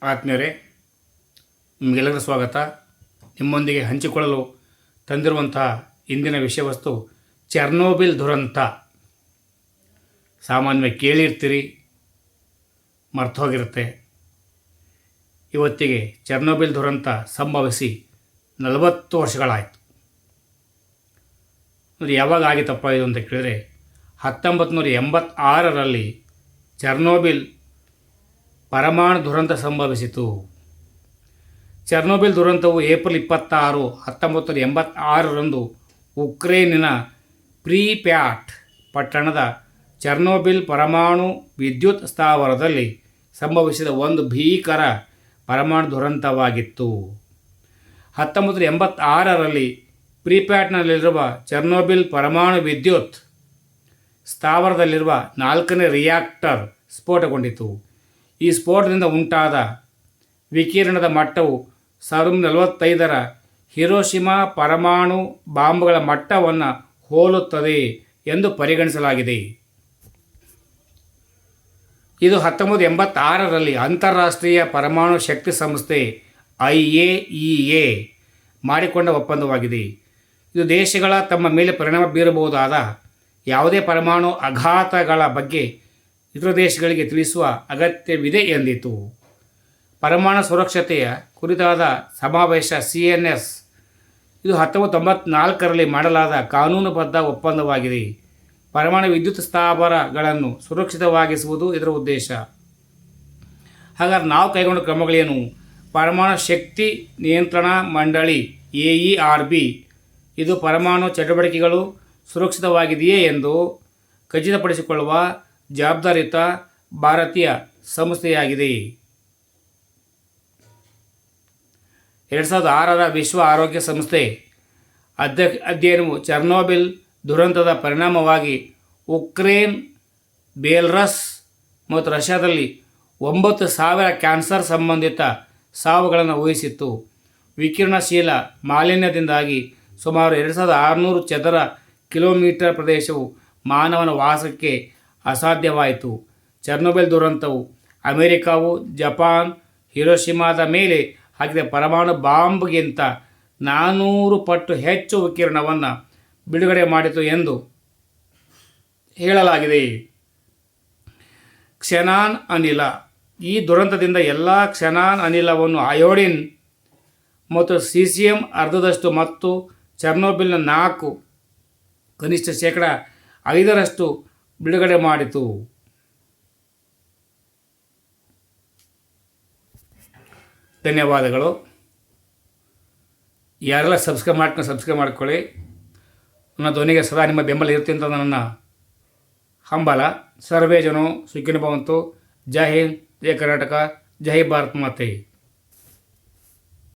ಆತ್ಮೀಯರೇ, ನಿಮಗೆಲ್ಲರಿಗೂ ಸ್ವಾಗತ. ನಿಮ್ಮೊಂದಿಗೆ ಹಂಚಿಕೊಳ್ಳಲು ತಂದಿರುವಂತಹ ಇಂದಿನ ವಿಷಯವಸ್ತು ಚೆರ್ನೋಬಿಲ್ ದುರಂತ. ಸಾಮಾನ್ಯವಾಗಿ ಕೇಳಿರ್ತೀರಿ, ಮರ್ತೋಗಿರುತ್ತೆ. ಇವತ್ತಿಗೆ ಚೆರ್ನೋಬಿಲ್ ದುರಂತ ಸಂಭವಿಸಿ 40 ವರ್ಷಗಳಾಯಿತು. ನೋಡಿ, ಯಾವಾಗ ಆಗಿತ್ತಪ್ಪ ಇದು ಅಂತ ಕೇಳಿದರೆ 1986ರಲ್ಲಿ ಚೆರ್ನೋಬಿಲ್ ಪರಮಾಣು ದುರಂತ ಸಂಭವಿಸಿತು. ಚೆರ್ನೋಬಿಲ್ ದುರಂತವು ಏಪ್ರಿಲ್ 26, 1986ರಂದು ಉಕ್ರೇನಿನ ಪ್ರಿಪ್ಯಾಟ್ ಪಟ್ಟಣದ ಚೆರ್ನೋಬಿಲ್ ಪರಮಾಣು ವಿದ್ಯುತ್ ಸ್ಥಾವರದಲ್ಲಿ ಸಂಭವಿಸಿದ ಒಂದು ಭೀಕರ ಪರಮಾಣು ದುರಂತವಾಗಿತ್ತು. 1986ರಲ್ಲಿ ಪ್ರಿಪ್ಯಾಟ್ನಲ್ಲಿರುವ ಚೆರ್ನೋಬಿಲ್ ಪರಮಾಣು ವಿದ್ಯುತ್ ಸ್ಥಾವರದಲ್ಲಿರುವ 4ನೇ ರಿಯಾಕ್ಟರ್ ಸ್ಫೋಟಗೊಂಡಿತು. ಈ ಸ್ಫೋಟದಿಂದ ಉಂಟಾದ ವಿಕಿರಣದ ಮಟ್ಟವು 1945ರ ಹಿರೋಶಿಮಾ ಪರಮಾಣು ಬಾಂಬ್ಗಳ ಮಟ್ಟವನ್ನು ಹೋಲುತ್ತದೆ ಎಂದು ಪರಿಗಣಿಸಲಾಗಿದೆ. ಇದು 1986ರಲ್ಲಿ ಅಂತಾರಾಷ್ಟ್ರೀಯ ಪರಮಾಣು ಶಕ್ತಿ ಸಂಸ್ಥೆ IAEA ಮಾಡಿಕೊಂಡ ಒಪ್ಪಂದವಾಗಿದೆ. ಇದು ದೇಶಗಳ ತಮ್ಮ ಮೇಲೆ ಪರಿಣಾಮ ಬೀರಬಹುದಾದ ಯಾವುದೇ ಪರಮಾಣು ಆಘಾತಗಳ ಬಗ್ಗೆ ಇತರ ದೇಶಗಳಿಗೆ ತಿಳಿಸುವ ಅಗತ್ಯವಿದೆ ಎಂದಿತು. ಪರಮಾಣು ಸುರಕ್ಷತೆಯ ಕುರಿತಾದ ಸಮಾವೇಶ CNS ಇದು 1994ರಲ್ಲಿ ಮಾಡಲಾದ ಕಾನೂನುಬದ್ಧ ಒಪ್ಪಂದವಾಗಿದೆ. ಪರಮಾಣು ವಿದ್ಯುತ್ ಸ್ಥಾವರಗಳನ್ನು ಸುರಕ್ಷಿತವಾಗಿಸುವುದು ಇದರ ಉದ್ದೇಶ. ಹಾಗಾದರೆ ನಾವು ಕೈಗೊಂಡ ಕ್ರಮಗಳೇನು? ಪರಮಾಣು ಶಕ್ತಿ ನಿಯಂತ್ರಣ ಮಂಡಳಿ AERB ಇದು ಪರಮಾಣು ಚಟುವಟಿಕೆಗಳು ಸುರಕ್ಷಿತವಾಗಿದೆಯೇ ಎಂದು ಖಚಿತಪಡಿಸಿಕೊಳ್ಳುವ ಜವಾಬ್ದಾರಿಯುತ ಭಾರತೀಯ ಸಂಸ್ಥೆಯಾಗಿದೆ. 2006ರ ವಿಶ್ವ ಆರೋಗ್ಯ ಸಂಸ್ಥೆ ಅಧ್ಯಯನವು ಚೆರ್ನೋಬಿಲ್ ದುರಂತದ ಪರಿಣಾಮವಾಗಿ ಉಕ್ರೇನ್, ಬೆಲಾರಸ್ ಮತ್ತು ರಷ್ಯಾದಲ್ಲಿ 9,000 ಕ್ಯಾನ್ಸರ್ ಸಂಬಂಧಿತ ಸಾವುಗಳನ್ನು ಊಹಿಸಿತ್ತು. ವಿಕಿರಣಶೀಲ ಮಾಲಿನ್ಯದಿಂದಾಗಿ ಸುಮಾರು 2,600 ಚದರ ಕಿಲೋಮೀಟರ್ ಪ್ರದೇಶವು ಮಾನವನ ವಾಸಕ್ಕೆ ಅಸಾಧ್ಯವಾಯಿತು. ಚೆರ್ನೋಬಿಲ್ ದುರಂತವು ಅಮೆರಿಕಾವು ಜಪಾನ್, ಹಿರೋಶಿಮಾದ ಮೇಲೆ ಹಾಕಿದ ಪರಮಾಣು ಬಾಂಬ್ಗಿಂತ 400 ಪಟ್ಟು ಹೆಚ್ಚು ವಿಕಿರಣವನ್ನು ಬಿಡುಗಡೆ ಮಾಡಿತು ಎಂದು ಹೇಳಲಾಗಿದೆ. ಕ್ಸೆನಾನ್ ಅನಿಲ. ಈ ದುರಂತದಿಂದ ಎಲ್ಲ ಕ್ಸೆನಾನ್ ಅನಿಲವನ್ನು ಅಯೋಡಿನ್ ಮತ್ತು ಸೀಸಿಯಂ ಅರ್ಧದಷ್ಟು ಮತ್ತು ಚೆರ್ನೋಬಿಲ್ನ 4 ಕನಿಷ್ಠ ಶೇಕಡ 5ರಷ್ಟು ಬಿಡುಗಡೆ ಮಾಡಿತು. ಧನ್ಯವಾದಗಳು. ಯಾರೆಲ್ಲ ಸಬ್ಸ್ಕ್ರೈಬ್ ಮಾಡ್ಕೊಳ್ಳಿ. ನನ್ನ ಧ್ವನಿಗೆ ಸದಾ ನಿಮ್ಮ ಬೆಂಬಲ ಇರುತ್ತೆ ಅಂತ ನನ್ನ ಹಂಬಲ. ಸರ್ವೇ ಜನೋ ಸುಖಿನೋ ಭವಂತು. ಜೈ ಹಿಂದ್, ಜೈ ಕರ್ನಾಟಕ, ಜೈ ಭಾರತ್ ಮಾತೆ.